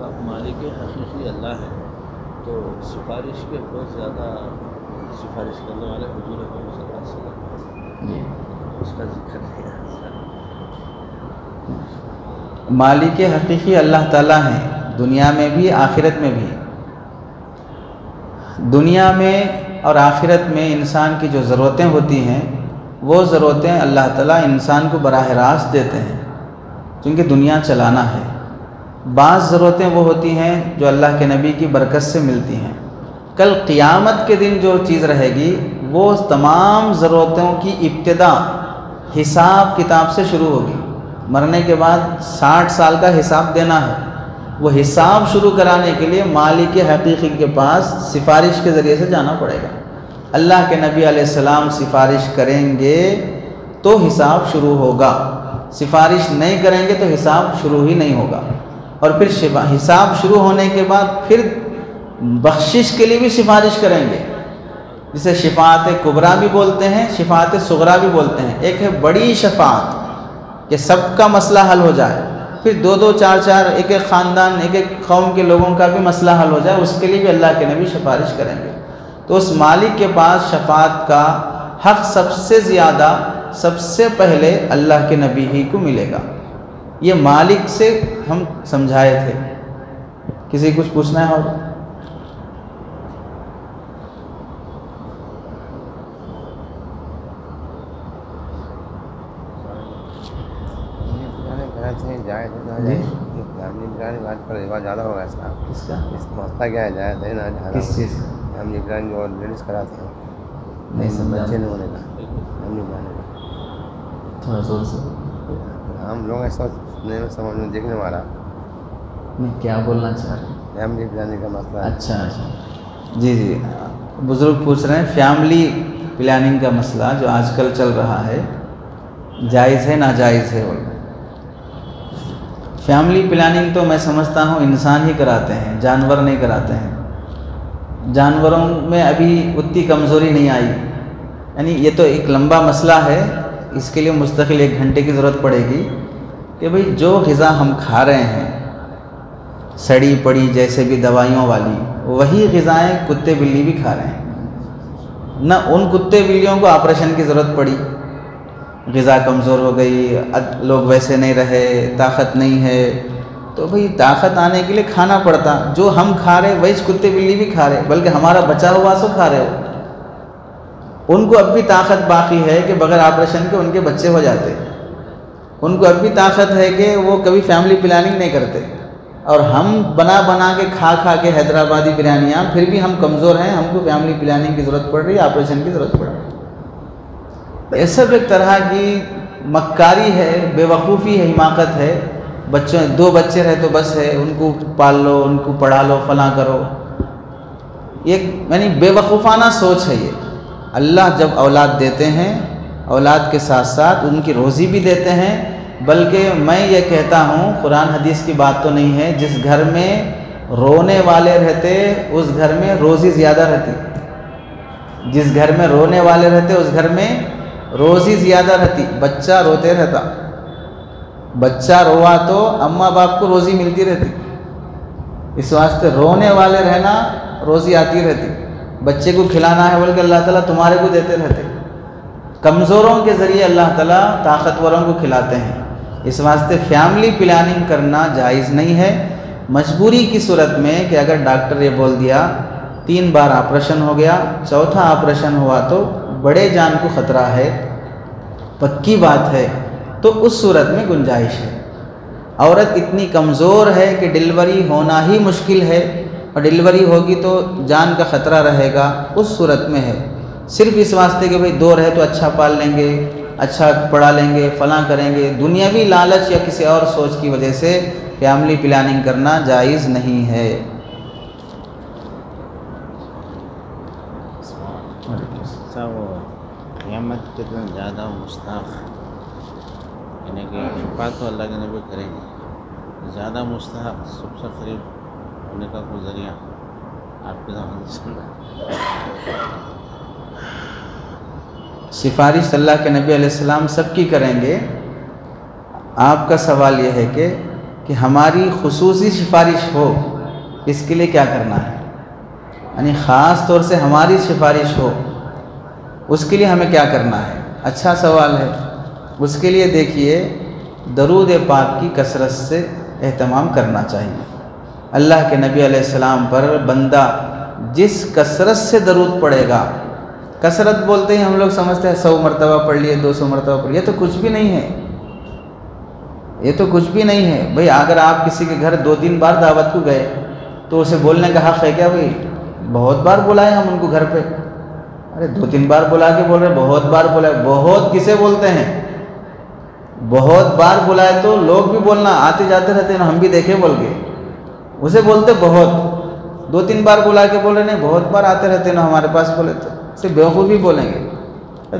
صاحب مالک حقیقی اللہ ہے تو سفارش کے بہت زیادہ سفارش کرنے والے حضور اکرم صلی اللہ علیہ وسلم اس کا ذکر ہے. مالک حقیقی اللہ تعالیٰ ہیں دنیا میں بھی آخرت میں بھی. دنیا میں اور آخرت میں انسان کی جو ضرورتیں ہوتی ہیں وہ ضرورتیں اللہ تعالیٰ انسان کو براہ راست دیتے ہیں کیونکہ دنیا چلانا ہے. بعض ضرورتیں وہ ہوتی ہیں جو اللہ کے نبی کی برکت سے ملتی ہیں. کل قیامت کے دن جو چیز رہے گی وہ تمام ضرورتوں کی ابتدا حساب کتاب سے شروع ہوگی. مرنے کے بعد 60 سال کا حساب دینا ہے. وہ حساب شروع کرانے کے لیے مالک حقیقی کے پاس سفارش کے ذریعے سے جانا پڑے گا. اللہ کے نبی علیہ السلام سفارش کریں گے تو حساب شروع ہوگا. سفارش نہیں کریں گے تو حساب شروع ہی نہیں ہوگا. اور پھر حساب شروع ہونے کے بعد پھر بخشش کے لیے بھی سفارش کریں گے جسے شفاعت کبریٰ بھی بولتے ہیں شفاعت صغریٰ بھی بولتے ہیں. ایک ہے بڑی شفاعت کہ سب کا مسئلہ حل ہو جائے, پھر 2-2 4-4 ایک ایک خاندان ایک ایک قوم کے لوگوں کا بھی مسئلہ حل ہو جائے, اس کے لیے بھی اللہ کے نبی سفارش کریں گے. تو اس مالک کے پاس شفاعت کا حق سب سے زیادہ سب سے پہلے اللہ کے نبی ہی کو ملے گا. یہ مالک سے ہم سمجھائے تھے. کسی کچھ پوچھنا ہے اور زیادہ ہوگا اس کا مسئلہ کیا ہے جائز ہے نا کس چیز ہم نگرانی جو لیڈیز کراتے ہیں نہیں بچے نہیں ہونے کا ہم نگرانی تھوڑا زور سے ہم لوگ ایسا نہیں سمجھ میں دیکھنے والا میں کیا بولنا چاہ رہے ہیں. فیملی پلاننگ کا مسئلہ ہے. اچھا جی بزرگ پوچھ رہے ہیں فیملی پلاننگ کا مسئلہ جو آج کل چل رہا ہے جائز ہے ناجائز ہے. فیملی پلاننگ تو میں سمجھتا ہوں انسان ہی کراتے ہیں, جانور نہیں کراتے ہیں. جانوروں میں ابھی اتنی کمزوری نہیں آئی. یعنی یہ تو ایک لمبا مسئلہ ہے, اس کے لیے مستقل 1 گھنٹے کی ضرورت پڑے گی کہ بھئی جو غذا ہم کھا رہے ہیں سڑی پڑی جیسے بھی دوائیوں والی وہی غذائیں کتے بلی بھی کھا رہے ہیں. نہ ان کتے بلیوں کو آپریشن کی ضرورت پڑی, غذا کمزور ہو گئی, لوگ ویسے نہیں رہے, طاقت نہیں ہے, تو بھئی طاقت آنے کے لیے کھانا پڑتا. جو ہم کھا رہے وہی کتے بلی بھی کھا رہے, بلکہ ہمارا بچا ہوا سو کھا رہے ہو. ان کو اب بھی طاقت باقی ہے کہ بغیر آپریشن کے ان کے بچے ہو جاتے. ان کو اب بھی طاقت ہے کہ وہ کبھی فیملی پلاننگ نہیں کرتے. اور ہم بنا کے کھا کے حیدرآبادی بریانیاں پھر بھی ہم کمزور ہیں, ہم کو فیملی پلاننگ کی ضرورت پڑ رہی ہے, آپریشن کی ضرورت پڑ رہی ہے. یہ سب ایک طرح کی مکاری ہے, بے وقوفی ہے, حماقت ہے. 2 بچے رہے تو بس ہے, ان کو پال لو, ان کو پڑھا لو, فلاں کرو. یہ یعنی بے وقوفانہ سوچ ہے. یہ اللہ جب اولاد دیتے ہیں اولاد کے ساتھ ساتھ ان کی روزی بھی دیتے ہیں. بلکہ میں یہ کہتا ہوں قرآن حدیث کی بات تو نہیں ہے, جس گھر میں رونے والے رہتے اس گھر میں روزی زیادہ رہتی. جس گھر میں رونے والے رہتے اس گھر میں روزی زیادہ رہتی. بچہ روتے رہتا, بچہ روا تو اماں باپ کو روزی ملتی رہتی. اس واسطے رونے والے رہنا روزی آتی رہتی. بچے کو کھلانا ہے بول کے اللہ تعالیٰ تمہارے کو دیتے رہتے. کمزوروں کے ذریعے اللہ تعالیٰ طاقتوروں کو کھلاتے ہیں. اس واسطے فیملی پلاننگ کرنا جائز نہیں ہے. مجبوری کی صورت میں کہ اگر ڈاکٹر یہ بول دیا 3 بار آپریشن ہو گیا, 4تھا آپریشن ہوا تو بڑے جان کو خطرہ ہے, پکی بات ہے, تو اس صورت میں گنجائش ہے. عورت اتنی کمزور ہے کہ ڈیلیوری ہونا ہی مشکل ہے, اور ڈیلیوری ہوگی تو جان کا خطرہ رہے گا, اس صورت میں ہے. صرف اس واسطے کہ بھئی 2 رہے تو اچھا پال لیں گے, اچھا پڑھا لیں گے, فلاں کریں گے, دنیاوی لالچ یا کسی اور سوچ کی وجہ سے فیملی پلاننگ کرنا جائز نہیں ہے. قیامت کتنا زیادہ مستحق, یعنی کہ شفاعت تو اللہ کے نبی کریں گے, زیادہ مستحق سب سے قریب ہونے کا کوئی ذریعہ آپ کے زمانے سے سفارش اللہ کے نبی علیہ السلام سب کی کریں گے. آپ کا سوال یہ ہے کہ کہ ہماری خصوصی سفارش ہو، اس کے لیے کیا کرنا ہے، یعنی خاص طور سے ہماری سفارش ہو، اس کے لیے ہمیں کیا کرنا ہے؟ اچھا سوال ہے۔ اس کے لیے دیکھیے درود پاک کی کثرت سے اہتمام کرنا چاہیے۔ اللہ کے نبی علیہ السلام پر بندہ جس کثرت سے درود پڑھے گا، کثرت بولتے ہی ہم لوگ سمجھتے ہیں 100 مرتبہ پڑھ لیے، 200 مرتبہ پڑھ لیے، یہ تو کچھ بھی نہیں ہے، یہ تو کچھ بھی نہیں ہے بھئی۔ اگر آپ کسی کے گھر 2-3 بار دعوت کو گئے تو اسے بولنے کا حق ہے کیا بھئی؟ بہت بار بلائے ہم ان کو گھر پہ، ارے 2-3 بار بلا کے بول رہے بہت بار بلائے، بہت کسے بولتے ہیں؟ بہت بار بلائے تو لوگ بھی بولنا آتے جاتے رہتے ہیں، ہم بھی دیکھے بول کے، اسے بولتے بہت، 2-3 بار بلا کے بول رہے نہیں بہت بار آتے رہتے ہیں نا ہمارے پاس، بولے تو اسے بیوقوفی بولیں گے۔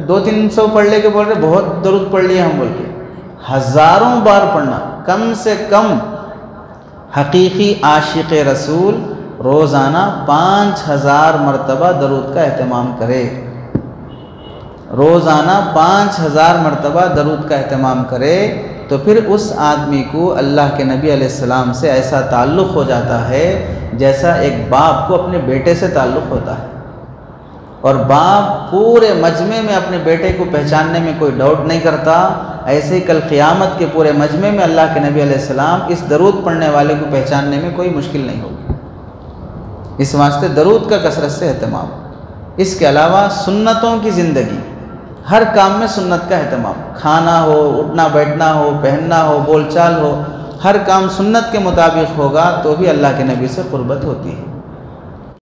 200-300 پڑھ لے کے بول رہے بہت درود پڑھ لیے ہم بول کے، ہزاروں بار پڑھنا، کم سے کم حقیقی عاشق رسول روزانہ 5000 مرتبہ درود کا اہتمام کرے، روزانہ 5000 مرتبہ درود کا اہتمام کرے، تو پھر اس آدمی کو اللہ کے نبی علیہ السلام سے ایسا تعلق ہو جاتا ہے جیسا ایک باپ کو اپنے بیٹے سے تعلق ہوتا ہے، اور باپ پورے مجمع میں اپنے بیٹے کو پہچاننے میں کوئی ڈاؤٹ نہیں کرتا، ایسے ہی کل قیامت کے پورے مجمع میں اللہ کے نبی علیہ السلام اس درود پڑھنے والے کو پہچاننے میں کوئی مشکل نہیں ہوگی۔ اس واسطے درود کا کثرت سے اہتمام۔ اس کے علاوہ سنتوں کی زندگی، ہر کام میں سنت کا اہتمام، کھانا ہو، اٹھنا بیٹھنا ہو، پہننا ہو، بول چال ہو، ہر کام سنت کے مطابق ہوگا تو بھی اللہ کے نبی سے قربت ہوتی ہے۔